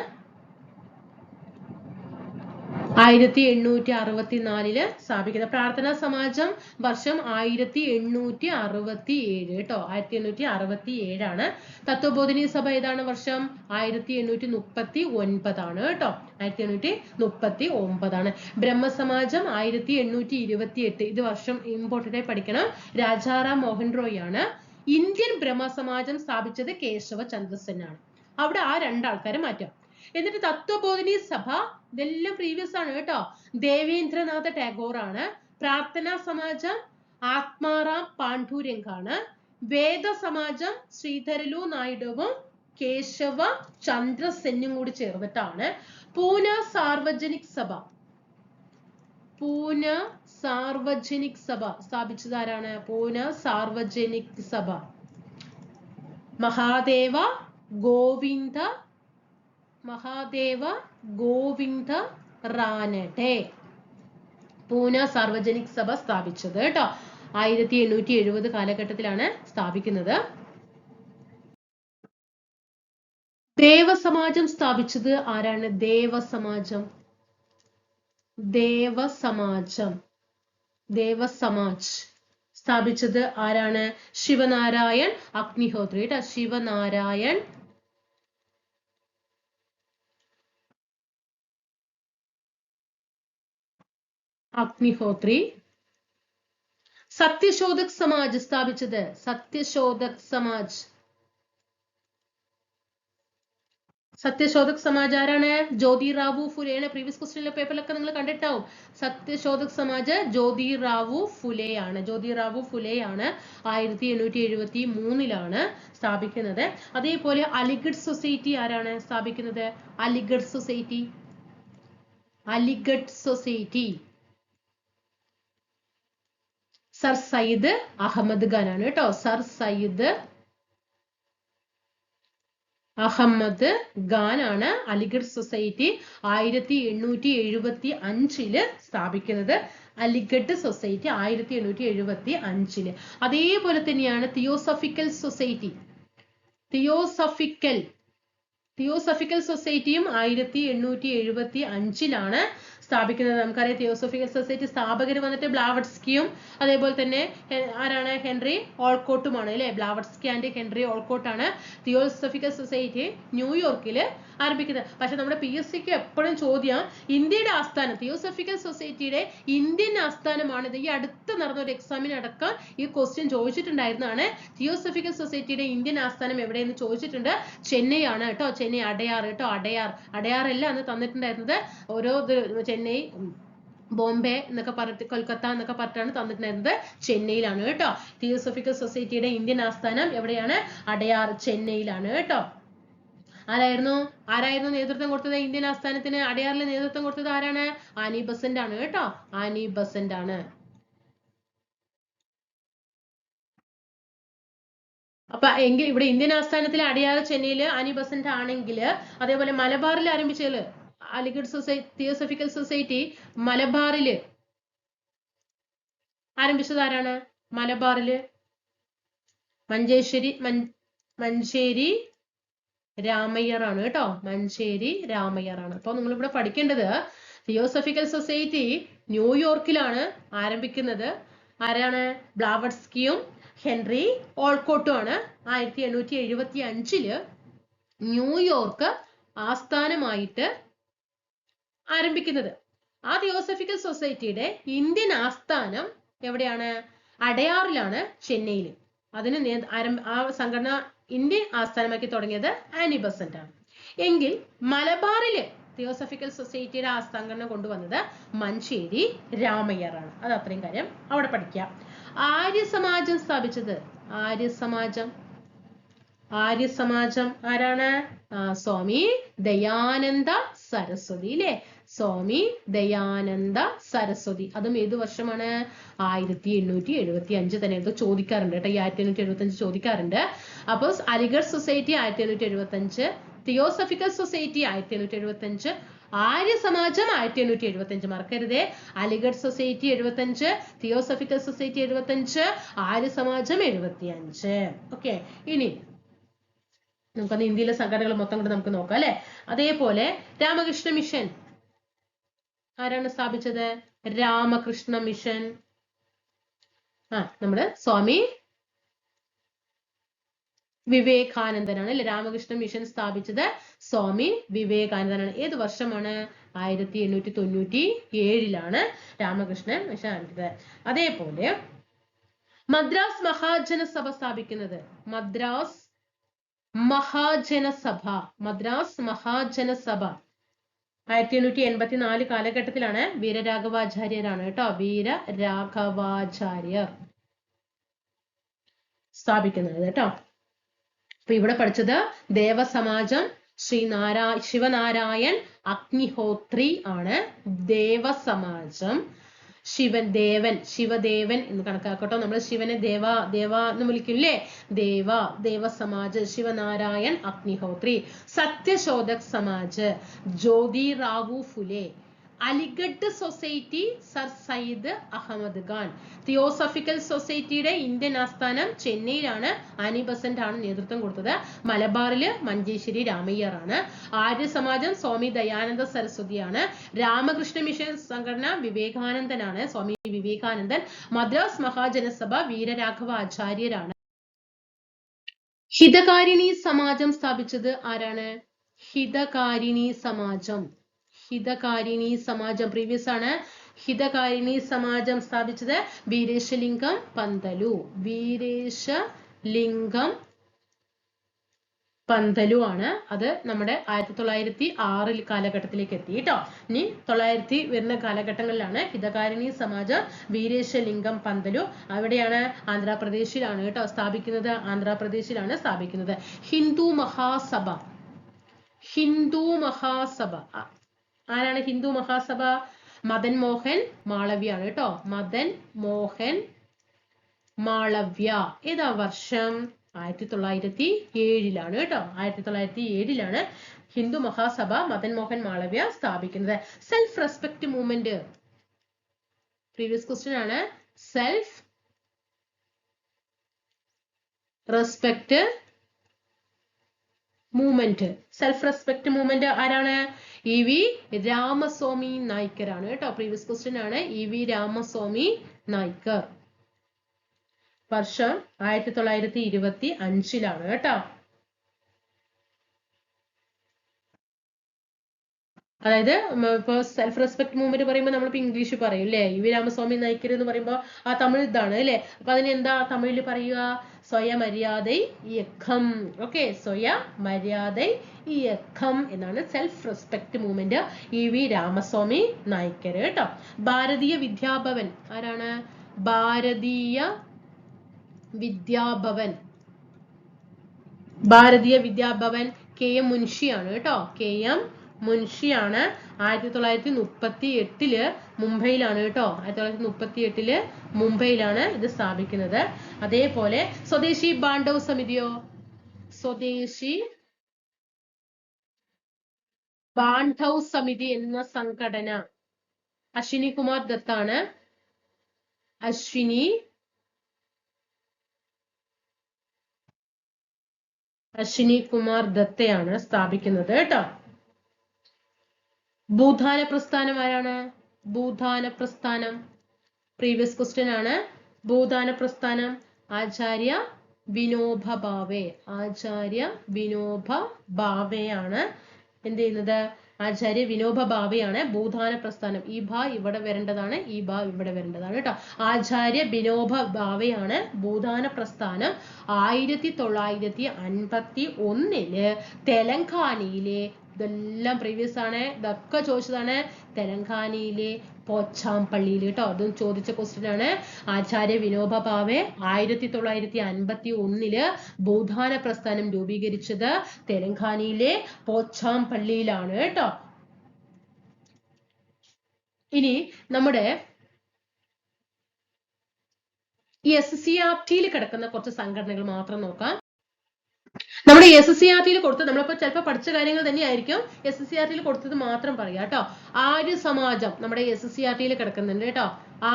1864 സ്ഥാപിക്കുന്നത്. പ്രാർത്ഥനാ സമാജം വർഷം 1867 കേട്ടോ. 1867 ആണ്. തത്വബോധിനി സഭ ഏതാണ് വർഷം? 1839 ആണ് കേട്ടോ. 1839 ആണ്. ബ്രഹ്മസമാജം 1828. ഇത് വർഷം ഇമ്പോർട്ടന്റ് ആയി പഠിക്കണം. രാജാറാം മോഹൻ റോയ് ആണ്. ഇന്ത്യൻ ബ്രഹ്മസമാജം സ്ഥാപിച്ചത് കേശവ ചന്ദ്രസെൻ ആണ്. അവിടെ ആ രണ്ടാൾക്കാരെ മാറ്റാം. എന്നിട്ട് തത്വബോധിനി സഭ ഇതെല്ലാം പ്രീവിയസ് ആണ് കേട്ടോ. ദേവേന്ദ്രനാഥ ടാഗോർ ആണ്. പ്രാർത്ഥനാ സമാജം ആത്മാറാം പാണ്ഡുരംഗ് ആണ്. വേദസമാജം ശ്രീധരലു നായിഡുവും കേശവ ചന്ദ്രസെന്നും കൂടി ചേർന്നിട്ടാണ്. പൂന സാർവജനിക് സഭ സ്ഥാപിച്ചത് ആരാണ്? പൂന സാർവജനിക് സഭ മഹാദേവ ഗോവിന്ദ റാനഡെ. പൂന സാർവജനിക് സഭ സ്ഥാപിച്ചത് കേട്ടോ. 1870 കാലഘട്ടത്തിലാണ് സ്ഥാപിക്കുന്നത്. ദേവസമാജം സ്ഥാപിച്ചത് ആരാണ്? ദേവസമാജ് സ്ഥാപിച്ചത് ആരാണ്? ശിവനാരായൺ അഗ്നിഹോത്രി കേട്ടോ. ശിവനാരായൺ അഗ്നിഹോത്രി. സത്യശോധക് സമാജ് സ്ഥാപിച്ചത് സത്യശോധക് സമാജ് ആരാണ്? ജ്യോതിറാവു ഫുലെയാണ്. പ്രീവിയസ് ക്വസ്റ്റ്യനിലെ പേപ്പറിലൊക്കെ നിങ്ങൾ കണ്ടിട്ടാവും. സത്യശോധക് സമാജ് ജ്യോതിറാവു ഫുലെ ആണ്. 1873 സ്ഥാപിക്കുന്നത്. അതേപോലെ അലിഗഡ് സൊസൈറ്റി ആരാണ് സ്ഥാപിക്കുന്നത്? അലിഗഡ് സൊസൈറ്റി സർ സയ്യിദ് അഹമ്മദ് ഖാൻ ആണ് കേട്ടോ. സർ സയ്യിദ് അഹമ്മദ് ഖാൻ ആണ് അലിഗഡ് സൊസൈറ്റി 1875 സ്ഥാപിക്കുന്നത്. അലിഗഡ് സൊസൈറ്റി 1875. അതേപോലെ തന്നെയാണ് തിയോസഫിക്കൽ സൊസൈറ്റിയും 1875 സ്ഥാപിക്കുന്നത്. നമുക്കറിയാം തിയോസഫിക്കൽ സൊസൈറ്റി സ്ഥാപകർ വന്നിട്ട് ബ്ലാവട്സ്കിയും അതേപോലെ തന്നെ ആരാണ്? ഹെൻറി ഓൾക്കോട്ടുമാണ് അല്ലെ. ബ്ലാവട്സ്കി ആൻഡ് ഹെൻറി ഓൾക്കോട്ടാണ് തിയോസഫിക്കൽ സൊസൈറ്റി ന്യൂയോർക്കിൽ ആരംഭിക്കുന്നത്. പക്ഷെ നമ്മുടെ PSCക്ക് എപ്പോഴും ചോദ്യം ഇന്ത്യയുടെ ആസ്ഥാനം, തിയോസഫിക്കൽ സൊസൈറ്റിയുടെ ഇന്ത്യൻ ആസ്ഥാനമാണിത്. ഈ അടുത്ത് നടന്ന ഒരു എക്സാമിന് അടക്കം ഈ ക്വസ്റ്റ്യൻ ചോദിച്ചിട്ടുണ്ടായിരുന്നതാണ്. തിയോസഫിക്കൽ സൊസൈറ്റിയുടെ ഇന്ത്യൻ ആസ്ഥാനം എവിടെയെന്ന് ചോദിച്ചിട്ടുണ്ട്. ചെന്നൈ ആണ് കേട്ടോ. ചെന്നൈ അടയാർ കേട്ടോ. അടയാറല്ല അന്ന് തന്നിട്ടുണ്ടായിരുന്നത്. ഓരോ ചെന്നൈ, ബോംബെ എന്നൊക്കെ പറഞ്ഞിട്ട് കൊൽക്കത്ത എന്നൊക്കെ പറഞ്ഞിട്ടാണ് തന്നിട്ടുണ്ടായിരുന്നത്. ചെന്നൈയിലാണ് കേട്ടോ. തിയോസഫിക്കൽ സൊസൈറ്റിയുടെ ഇന്ത്യൻ ആസ്ഥാനം എവിടെയാണ്? അടയാർ, ചെന്നൈയിലാണ് കേട്ടോ. ആരായിരുന്നു നേതൃത്വം കൊടുത്തത്? ഇന്ത്യൻ ആസ്ഥാനത്തിന് അടയാറിൽ നേതൃത്വം കൊടുത്തത് ആരാണ്? ആനി ബസന്റ് ആണ് കേട്ടോ. ആനി ബസന്റ് ആണ്. അപ്പൊ എങ്കിൽ ഇവിടെ ഇന്ത്യൻ ആസ്ഥാനത്തിൽ അടയാർ, ചെന്നൈയില് ആനി ബസന്റ് ആണെങ്കിൽ, അതേപോലെ മലബാറിൽ ആരംഭിച്ചത് അലിഗഡ് സൊസൈറ്റി, തിയോസഫിക്കൽ സൊസൈറ്റി മലബാറില് ആരംഭിച്ചത് ആരാണ്? മലബാറില് മഞ്ചേരി രാമയ്യർ ആണ് കേട്ടോ. മഞ്ചേരി രാമയ്യർ ആണ്. അപ്പൊ നിങ്ങൾ ഇവിടെ പഠിക്കേണ്ടത് തിയോസഫിക്കൽ സൊസൈറ്റി ന്യൂയോർക്കിലാണ് ആരംഭിക്കുന്നത്. ആരാണ്? ബ്ലാവട്സ്കിയും ഹെൻറി ഓൾക്കോട്ടും ആണ് 1875 ന്യൂയോർക്ക് ആസ്ഥാനമായിട്ട് ആരംഭിക്കുന്നത്. ആ തിയോസഫിക്കൽ സൊസൈറ്റിയുടെ ഇന്ത്യൻ ആസ്ഥാനം എവിടെയാണ്? അടയാറിലാണ്, ചെന്നൈയിൽ. അതിന് ആ സംഘടന ഇന്ത്യൻ ആസ്ഥാനമാക്കി തുടങ്ങിയത് ആനി ബസന്റ് ആണ്. എങ്കിൽ മലബാറില് തിയോസഫിക്കൽ സൊസൈറ്റിയുടെ ആ സംഘടന കൊണ്ടുവന്നത് മഞ്ചേരി രാമയ്യർ ആണ്. അത് അത്രയും കാര്യം അവിടെ പഠിക്കാം. ആര്യസമാജം സ്ഥാപിച്ചത് ആര്യസമാജം ആരാണ്? സ്വാമി ദയാനന്ദ സരസ്വതി അല്ലെ. സ്വാമി ദയാനന്ദ സരസ്വതി. അതും ഏത് വർഷമാണ്? 1875 തന്നെ. ഇത് ചോദിക്കാറുണ്ട് കേട്ടോ, ഈ 1875 ചോദിക്കാറുണ്ട്. അപ്പോൾ Aligarh society 1875, theosophical society 1875, Arya Samaj 1875. മറക്കരുതേ, Aligarh society 75, theosophical society 75, Arya Samaj 75. Okay, ഇനി നമുക്കത് ഇന്ത്യയിലെ സംഘടനകൾ മൊത്തം കൂടെ നമുക്ക് നോക്കാം അല്ലെ. അതേപോലെ രാമകൃഷ്ണ മിഷൻ ആരാണ് സ്ഥാപിച്ചത്? രാമകൃഷ്ണ മിഷൻ നമ്മുടെ സ്വാമി വിവേകാനന്ദനാണ് അല്ലെ. രാമകൃഷ്ണ മിഷൻ സ്ഥാപിച്ചത് സ്വാമി വിവേകാനന്ദനാണ്. ഏത് വർഷമാണ്? 1897 രാമകൃഷ്ണ മിഷൻ ആരംഭിച്ചത്. അതേപോലെ മദ്രാസ് മഹാജനസഭ സ്ഥാപിക്കുന്നത്? മദ്രാസ് മഹാജനസഭ 1884 കാലഘട്ടത്തിലാണ്. വീരരാഘവാചാര്യരാണ് കേട്ടോ, വീരരാഘവാചാര്യർ സ്ഥാപിക്കുന്നത് കേട്ടോ. അപ്പൊ ഇവിടെ പഠിച്ചത് ദേവസമാജം ശിവനാരായൺ അഗ്നിഹോത്രി ആണ് ദേവസമാജം. ശിവദേവൻ എന്ന് കണക്കാക്കട്ടോ. നമ്മൾ ശിവനെ ദേവ എന്ന് വിളിക്കില്ലേ? Dev Samaj Shiv Narayan Agnihotri. Satyashodhak Samaj Jyotirao Phule. Aligarh society sir Syed Ahmad Khan. Theosophical സൊസൈറ്റിയുടെ ഇന്ത്യൻ ആസ്ഥാനം ചെന്നൈയിലാണ്. ആനി ബസന്റ് ആണ് നേതൃത്വം കൊടുത്തത്. മലബാറില് മഞ്ചേശ്വരി രാമയ്യർ ആണ്. ആര്യ സമാജം സ്വാമി ദയാനന്ദ സരസ്വതിയാണ്. രാമകൃഷ്ണ മിഷൻ സംഘടന വിവേകാനന്ദനാണ്, സ്വാമി വിവേകാനന്ദൻ. മദ്രാസ് മഹാജനസഭ വീരരാഘവ ആചാര്യരാണ്. ഹിതകാരിണി സമാജം സ്ഥാപിച്ചത് ആരാണ്? ഹിതകാരിണി സമാജം പ്രീവിയസ് ആണ്. ഹിതകാരിണി സമാജം സ്ഥാപിച്ചത് വീരേശലിംഗം പന്തലു ആണ്. അത് നമ്മുടെ 1906 കാലഘട്ടത്തിലേക്ക് എത്തി കേട്ടോ. ഇനി 900 വരുന്ന കാലഘട്ടങ്ങളിലാണ് ഹിതകാരിണി സമാജം വീരേശലിംഗം പന്തലു. അവിടെയാണ് ആന്ധ്രാപ്രദേശിലാണ് കേട്ടോ സ്ഥാപിക്കുന്നത്. ഹിന്ദു മഹാസഭ ആരാണ്? ഹിന്ദു മഹാസഭ മദൻ മോഹൻ മാളവ്യ ആണ് കേട്ടോ. മദൻ മോഹൻ മാളവ്യ. ഏതാ വർഷം? 1907 കേട്ടോ. 1907 ഹിന്ദു മഹാസഭ മദൻ മോഹൻ മാളവ്യ സ്ഥാപിക്കുന്നത്. Self respect movement previous question ആണ്. സെൽഫ് റെസ്പെക്ട് മൂവ്മെന്റ് ആരാണ്? EV രാമസ്വാമി നായ്ക്കർ ആണ് കേട്ടോ. പ്രീവിയസ് ക്വസ്റ്റ്യൻ ആണ്. EV രാമസ്വാമി നായ്ക്കർ. വർഷം 1925 കേട്ടോ. അതായത് ഇപ്പൊ സെൽഫ് റെസ്പെക്ട് മൂവ്മെന്റ് പറയുമ്പോൾ നമ്മളിപ്പോ ഇംഗ്ലീഷ് പറയും അല്ലെ. EV രാമസ്വാമി നായ്ക്കർ എന്ന് പറയുമ്പോൾ ആ തമിഴ് ഇതാണ് അല്ലെ. അപ്പൊ അതിന് എന്താ തമിഴിൽ പറയുക? സ്വയമര്യാദൈ ഇയക്കം. ഓക്കെ, സ്വയമര്യാദൈ ഇയക്കം എന്നാണ് self respect movement. EV Ramaswamy Naicker കേട്ടോ. ഭാരതീയ വിദ്യാഭവൻ ആരാണ്? ഭാരതീയ വിദ്യാഭവൻ KM മുൻഷിയാണ് കേട്ടോ. KM മുൻഷിയാണ്. 1938 മുംബൈയിലാണ് കേട്ടോ. 1938 മുംബൈയിലാണ് ഇത് സ്ഥാപിക്കുന്നത്. അതേപോലെ സ്വദേശി ബാണ്ഡവ് സമിതിയോ? സ്വദേശി ബാണ്ഡവ് സമിതി എന്ന സംഘടന അശ്വിനി കുമാർ ദത്താണ്. അശ്വിനി കുമാർ ദത്തയാണ് സ്ഥാപിക്കുന്നത് കേട്ടോ. ഭൂദാന പ്രസ്ഥാനം ആരാണ്? ഭൂദാന പ്രസ്ഥാനം പ്രീവിയസ് ക്വസ്റ്റ്യൻ ആണ്. ഭൂദാന പ്രസ്ഥാനം ആചാര്യ വിനോബ ഭാവെയാണ് എന്ത് ചെയ്യുന്നത്? ആചാര്യ വിനോബ ഭാവെയാണ് ഭൂദാന പ്രസ്ഥാനം. ഈ ഭാ ഇവിടെ വരേണ്ടതാണ്, ഈ ഭാ ഇവിടെ വരേണ്ടതാണ് കേട്ടോ. ആചാര്യ വിനോബ ഭാവെയാണ് ഭൂദാന പ്രസ്ഥാനം 1951 തെലങ്കാനയിലെ, ഇതെല്ലാം പ്രീവിയസ് ആണ്, ഇതൊക്കെ ചോദിച്ചതാണ്, തെലങ്കാനയിലെ പോച്ചാംപള്ളിയിൽ കേട്ടോ. അതും ചോദിച്ച ക്വസ്റ്റ്യൻ ആണ്. ആചാര്യ വിനോബ ഭാവെ 1951 ബൗദ്ധാന പ്രസ്ഥാനം രൂപീകരിച്ചത് തെലങ്കാനയിലെ പോച്ചാംപള്ളിയിലാണ് കേട്ടോ. ഇനി നമ്മുടെ ഈ SCERT-യിൽ കിടക്കുന്ന കുറച്ച് സംഘടനകൾ മാത്രം നോക്കാം. നമ്മുടെ SCERT-യിൽ കൊടുത്തത് നമ്മളിപ്പോ ചിലപ്പോൾ പഠിച്ച കാര്യങ്ങൾ തന്നെയായിരിക്കും SCERT-യിൽ കൊടുത്തത് മാത്രം പറയാം കേട്ടോ. ആര്യ സമാജം നമ്മുടെ SCERT-യിൽ കിടക്കുന്നുണ്ട് കേട്ടോ.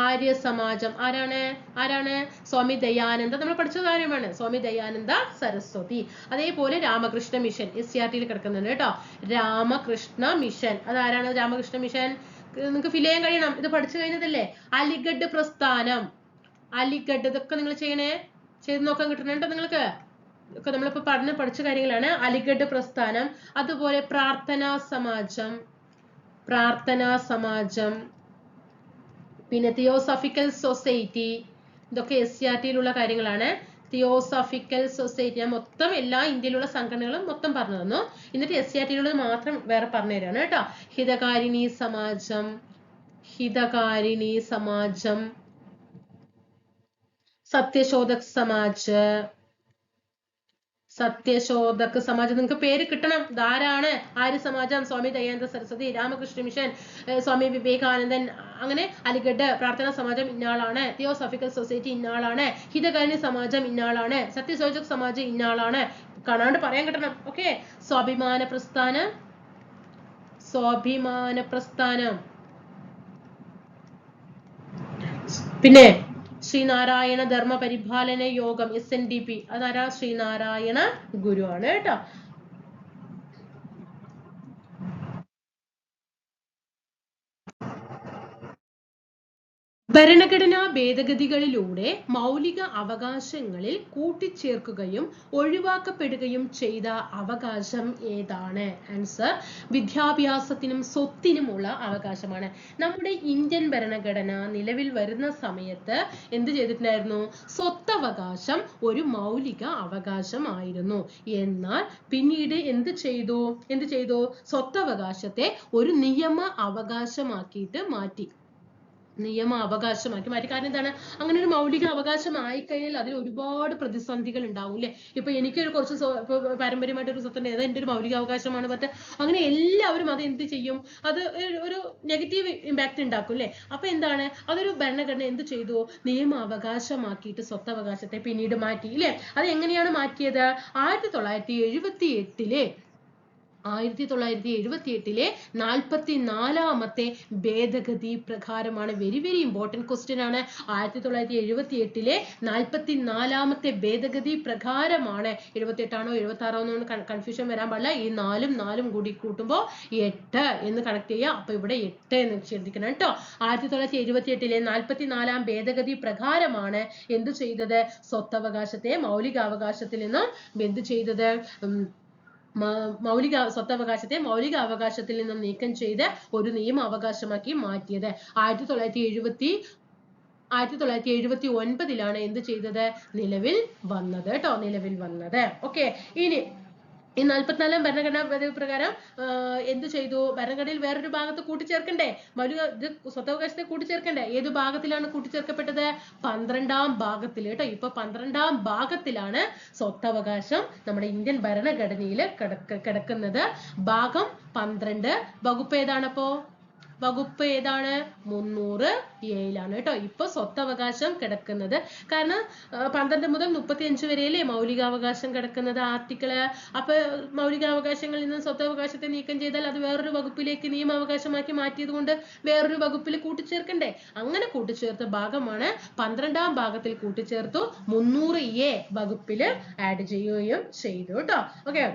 ആര്യ സമാജം ആരാണ് സ്വാമി ദയാനന്ദ, നമ്മൾ പഠിച്ച കാര്യമാണ്, സ്വാമി ദയാനന്ദ സരസ്വതി. അതേപോലെ രാമകൃഷ്ണ മിഷൻ SCERT-യിൽ കിടക്കുന്നുണ്ട് കേട്ടോ. രാമകൃഷ്ണ മിഷൻ, അതാരാണ് രാമകൃഷ്ണ മിഷൻ? നിങ്ങൾക്ക് ഫിൽ ചെയ്യാൻ കഴിയണം, ഇത് പഠിച്ചു കഴിഞ്ഞതല്ലേ. അലിഗഡ് പ്രസ്ഥാനം, അലിഗഡ്, ഇതൊക്കെ നിങ്ങൾ ചെയ്യണേ, ചെയ്ത് നോക്കാൻ കിട്ടണുണ്ടോ നിങ്ങൾക്ക്? ഒക്കെ നമ്മളിപ്പോ പഠിച്ച കാര്യങ്ങളാണ്. അലിഗഡ് പ്രസ്ഥാനം, അതുപോലെ പ്രാർത്ഥനാ സമാജം, പിന്നെ തിയോസഫിക്കൽ സൊസൈറ്റി, ഇതൊക്കെ SCERT-യിലുള്ള കാര്യങ്ങളാണ്. തിയോസഫിക്കൽ സൊസൈറ്റി ഞാൻ മൊത്തം എല്ലാ ഇന്ത്യയിലുള്ള സംഘടനകളും മൊത്തം പറഞ്ഞു തന്നു. എന്നിട്ട് SCERT-യിലുള്ളത് മാത്രം വേറെ പറഞ്ഞു തരാണ് കേട്ടോ. ഹിതകാരിണി സമാജം, സത്യശോധക് സമാജം, നിങ്ങൾക്ക് പേര് കിട്ടണം. ധാരാണ് ആര്യ സമാജം, സ്വാമി ദയാനന്ദ സരസ്വതി, രാമകൃഷ്ണ മിഷൻ, സ്വാമി വിവേകാനന്ദൻ, അങ്ങനെ അലിഗഡ് പ്രാർത്ഥനാ സമാജം ഇന്നാളാണ്, തിയോസഫിക്കൽ സൊസൈറ്റി ഇന്നാളാണ്, ഹിതകാരിണി സമാജം ഇന്നാളാണ്, സത്യശോധക് സമാജം ഇന്നാളാണ്, കാണാണ്ട് പറയാൻ കിട്ടണം. ഓക്കെ. സ്വാഭിമാന പ്രസ്ഥാനം, പിന്നെ ശ്രീനാരായണ ധർമ്മ പരിപാലന യോഗം SNDP, അതാരാ? ശ്രീനാരായണ ഗുരു ആണ് കേട്ടോ. ഭരണഘടനാ ഭേദഗതികളിലൂടെ മൗലിക അവകാശങ്ങളിൽ കൂട്ടിച്ചേർക്കുകയും ഒഴിവാക്കപ്പെടുകയും ചെയ്ത അവകാശം ഏതാണ്? ആൻസർ വിദ്യാഭ്യാസത്തിനും സ്വത്തിനുമുള്ള അവകാശമാണ്. നമ്മുടെ ഇന്ത്യൻ ഭരണഘടന നിലവിൽ വരുന്ന സമയത്ത് എന്ത് ചെയ്തിട്ടുണ്ടായിരുന്നു? സ്വത്തവകാശം ഒരു മൗലിക അവകാശമായിരുന്നു. എന്നാൽ പിന്നീട് എന്ത് ചെയ്തു? സ്വത്തവകാശത്തെ ഒരു നിയമ അവകാശമാക്കിയിട്ട് മാറ്റി. കാരണം എന്താണ്? അങ്ങനെ ഒരു മൗലിക അവകാശം ആയിക്കഴിഞ്ഞാൽ അതിൽ ഒരുപാട് പ്രതിസന്ധികൾ ഉണ്ടാവും അല്ലെ. ഇപ്പൊ എനിക്കൊരു കുറച്ച് പാരമ്പര്യമായിട്ട് ഒരു സ്വത്തുണ്ട്, അത് എൻ്റെ ഒരു മൗലിക അവകാശമാണ്, പക്ഷെ അങ്ങനെ എല്ലാവരും അത് എന്ത് ചെയ്യും? അത് ഒരു നെഗറ്റീവ് ഇമ്പാക്ട് ഉണ്ടാക്കും അല്ലെ. അപ്പൊ എന്താണ്? അതൊരു ഭരണഘടന എന്ത് ചെയ്തു? നിയമ അവകാശമാക്കിയിട്ട് സ്വത്തവകാശത്തെ പിന്നീട് മാറ്റി അല്ലെ. അത് എങ്ങനെയാണ് മാറ്റിയത്? 1978-ലെ 44-ാമത്തെ ഭേദഗതി പ്രകാരമാണ്. വെരി ഇമ്പോർട്ടന്റ് ക്വസ്റ്റ്യൻ ആണ്. 1978-ലെ 44-ാമത്തെ ഭേദഗതി പ്രകാരമാണ്. 78 ആണോ 76 ആണോ കൺഫ്യൂഷൻ വരാൻ പാടില്ല. ഈ 4 കൂടി കൂട്ടുമ്പോൾ 8 എന്ന് കണക്ട് ചെയ്യുക. അപ്പൊ ഇവിടെ 8 എന്ന് ശ്രദ്ധിക്കണം കേട്ടോ. 1978-ലെ 44-ാം ഭേദഗതി പ്രകാരമാണ് എന്ത് ചെയ്തത്? സ്വത്തവകാശത്തെ മൗലികാവകാശത്തിൽ നിന്നും എന്ത് ചെയ്തത്? സ്വത്തവകാശത്തെ മൗലിക അവകാശത്തിൽ നിന്നും നീക്കം ചെയ്ത് ഒരു നിയമ അവകാശമാക്കി മാറ്റിയത്. 1979-ലാണ് എന്ത് ചെയ്തത്? നിലവിൽ വന്നത് കേട്ടോ. ഓക്കെ. ഇനി ഈ 44-ാം ഭരണഘടനാ ഭേദഗതി പ്രകാരം എന്ത് ചെയ്തു? ഭരണഘടനയിൽ വേറൊരു ഭാഗത്ത് കൂട്ടിച്ചേർക്കണ്ടേ? സ്വത്തവകാശത്തെ കൂട്ടിച്ചേർക്കണ്ടേ? ഏത് ഭാഗത്തിലാണ് കൂട്ടിച്ചേർക്കപ്പെട്ടത്? 12-ാം ഭാഗത്തിൽ കേട്ടോ. ഇപ്പൊ 12-ാം ഭാഗത്തിലാണ് സ്വത്തവകാശം നമ്മുടെ ഇന്ത്യൻ ഭരണഘടനയിൽ കിടക്കുന്നത്. ഭാഗം 12. വകുപ്പ് ഏതാണപ്പോ? വകുപ്പ് ഏതാണ്? 307-ലാണ് കേട്ടോ ഇപ്പൊ സ്വത്തവകാശം കിടക്കുന്നത്. കാരണം 12 മുതൽ 35 വരെയല്ലേ മൗലികാവകാശം കിടക്കുന്നത് ആർട്ടിക്കിള്. അപ്പൊ മൗലികാവകാശങ്ങളിൽ നിന്ന് സ്വത്തവകാശത്തെ നീക്കം ചെയ്താൽ അത് വേറൊരു വകുപ്പിലേക്ക് നിയമാവകാശമാക്കി മാറ്റിയത് കൊണ്ട് വേറൊരു വകുപ്പിൽ കൂട്ടിച്ചേർക്കണ്ടേ? അങ്ങനെ കൂട്ടിച്ചേർത്ത ഭാഗമാണ് 12-ാം ഭാഗത്തിൽ കൂട്ടിച്ചേർത്തു 300A വകുപ്പില് ആഡ് ചെയ്യുകയും ചെയ്തു കേട്ടോ. ഓക്കെ.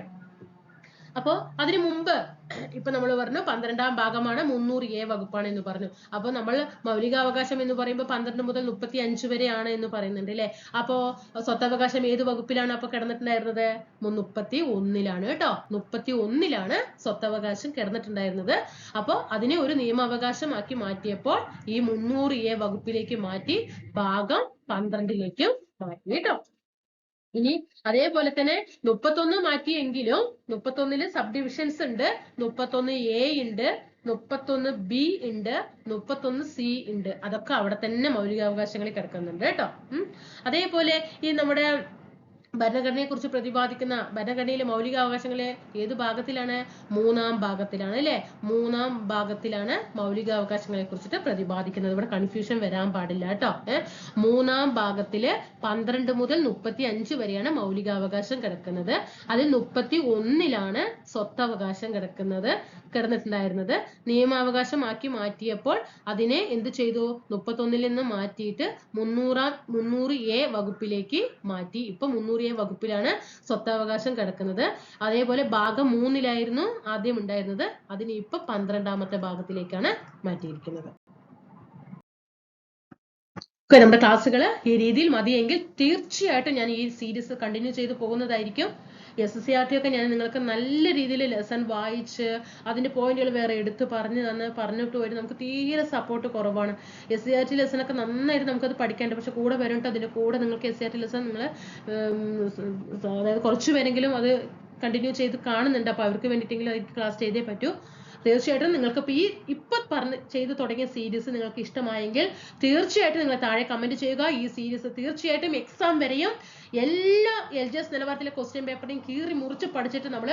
അപ്പോ അതിനു മുമ്പ് ഇപ്പൊ നമ്മൾ പറഞ്ഞു 12-ാം ഭാഗമാണ് 300A വകുപ്പാണ് എന്ന് പറഞ്ഞു. അപ്പൊ നമ്മൾ മൗലികാവകാശം എന്ന് പറയുമ്പോൾ 12 മുതൽ 35 വരെയാണ് എന്ന് പറയുന്നുണ്ട് അല്ലെ. അപ്പോ സ്വത്തവകാശം ഏത് വകുപ്പിലാണ് അപ്പൊ കിടന്നിട്ടുണ്ടായിരുന്നത്? 31-ലാണ് കേട്ടോ. 31-ലാണ് സ്വത്തവകാശം കിടന്നിട്ടുണ്ടായിരുന്നത്. അപ്പൊ അതിനെ ഒരു നിയമാവകാശമാക്കി മാറ്റിയപ്പോൾ ഈ 300A വകുപ്പിലേക്ക് മാറ്റി ഭാഗം 12-ലേക്കും മാറ്റി കേട്ടോ. ഇനി അതേപോലെ തന്നെ 31 മാറ്റിയെങ്കിലും 31-ല് സബ് ഡിവിഷൻസ് ഉണ്ട്. 31A ഉണ്ട്, 31B ഉണ്ട്, 31C ഉണ്ട്. അതൊക്കെ അവിടെ തന്നെ മൗലികാവകാശങ്ങളിൽ കിടക്കുന്നുണ്ട് കേട്ടോ. അതേപോലെ ഈ നമ്മുടെ ഭരണഘടനയെക്കുറിച്ച് പ്രതിപാദിക്കുന്ന ഭരണഘടനയിലെ മൗലികാവകാശങ്ങളെ ഏത് ഭാഗത്തിലാണ്? 3-ാം ഭാഗത്തിലാണ് അല്ലെ? 3-ാം ഭാഗത്തിലാണ് മൗലികാവകാശങ്ങളെ കുറിച്ചിട്ട് പ്രതിപാദിക്കുന്നത്. ഇവിടെ കൺഫ്യൂഷൻ വരാൻ പാടില്ല കേട്ടോ. 3-ാം ഭാഗത്തില് 12 മുതൽ 35 വരെയാണ് മൗലികാവകാശം കിടക്കുന്നത്. അതിൽ 31-ലാണ് സ്വത്തവകാശം കിടന്നിട്ടുണ്ടായിരുന്നത്. നിയമാവകാശമാക്കി മാറ്റിയപ്പോൾ അതിനെ എന്ത് ചെയ്തു? 31-ൽ നിന്ന് മാറ്റിയിട്ട് 300A വകുപ്പിലേക്ക് മാറ്റി. ഇപ്പൊ 300A വകുപ്പിലാണ് സ്വത്തവകാശം കിടക്കുന്നത്. അതേപോലെ ഭാഗം 3-ലായിരുന്നു ആദ്യം ഉണ്ടായിരുന്നത്. അതിന് ഇപ്പൊ 12-ാമത്തെ ഭാഗത്തിലേക്കാണ് മാറ്റിയിരിക്കുന്നത്. നമ്മുടെ ക്ലാസ്സുകൾ ഈ രീതിയിൽ മതിയെങ്കിൽ തീർച്ചയായിട്ടും ഞാൻ ഈ സീരീസ് കണ്ടിന്യൂ ചെയ്ത് പോകുന്നതായിരിക്കും. SSCRT ഒക്കെ ഞാൻ നിങ്ങൾക്ക് നല്ല രീതിയിൽ ലെസൺ വായിച്ച് അതിന്റെ പോയിന്റുകൾ വേറെ എടുത്ത് പറഞ്ഞിട്ട് വരും. നമുക്ക് തീരെ സപ്പോർട്ട് കുറവാണ്. SCRT ലെസൺ ഒക്കെ നന്നായിട്ട് നമുക്കത് പഠിക്കാനുണ്ട്. പക്ഷെ കൂടെ വരണ്ട അതിന്റെ കൂടെ നിങ്ങൾക്ക് SCRT ലെസൺ നിങ്ങൾ അതായത് കുറച്ച് പേരെങ്കിലും അത് കണ്ടിന്യൂ ചെയ്ത് കാണുന്നുണ്ട്. അപ്പൊ അവർക്ക് വേണ്ടിയിട്ടെങ്കിലും അത് ക്ലാസ് ചെയ്തേ പറ്റൂ. തീർച്ചയായിട്ടും നിങ്ങൾക്ക് ഇപ്പൊ ചെയ്തു തുടങ്ങിയ സീരീസ് നിങ്ങൾക്ക് ഇഷ്ടമായെങ്കിൽ തീർച്ചയായിട്ടും നിങ്ങൾ താഴെ കമന്റ് ചെയ്യുക. ഈ സീരീസ് തീർച്ചയായിട്ടും എക്സാം വരെയും എല്ലാ LGS നിലവാരത്തിലെ ക്വസ്റ്റ്യൻ പേപ്പറിനെയും കീറി മുറിച്ച് പഠിച്ചിട്ട് നമ്മൾ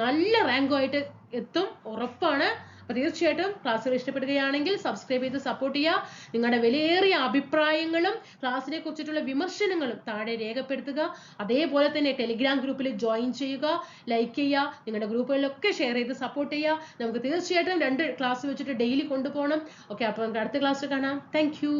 നല്ല റാങ്കുമായിട്ട് എത്തും, ഉറപ്പാണ്. അപ്പൊ തീർച്ചയായിട്ടും ക്ലാസ്സുകൾ ഇഷ്ടപ്പെടുകയാണെങ്കിൽ സബ്സ്ക്രൈബ് ചെയ്ത് സപ്പോർട്ട് ചെയ്യുക. നിങ്ങളുടെ വിലയേറിയ അഭിപ്രായങ്ങളും ക്ലാസ്സിനെ കുറിച്ചിട്ടുള്ള വിമർശനങ്ങളും താഴെ രേഖപ്പെടുത്തുക. അതേപോലെ തന്നെ ടെലിഗ്രാം ഗ്രൂപ്പിൽ ജോയിൻ ചെയ്യുക, ലൈക്ക് ചെയ്യുക, നിങ്ങളുടെ ഗ്രൂപ്പുകളിലൊക്കെ ഷെയർ ചെയ്ത് സപ്പോർട്ട് ചെയ്യുക. നമുക്ക് തീർച്ചയായിട്ടും 2 ക്ലാസ് വെച്ചിട്ട് ഡെയിലി കൊണ്ടുപോകണം. ഓക്കെ, അപ്പൊ നമുക്ക് അടുത്ത ക്ലാസ്സിൽ കാണാം. Thank you.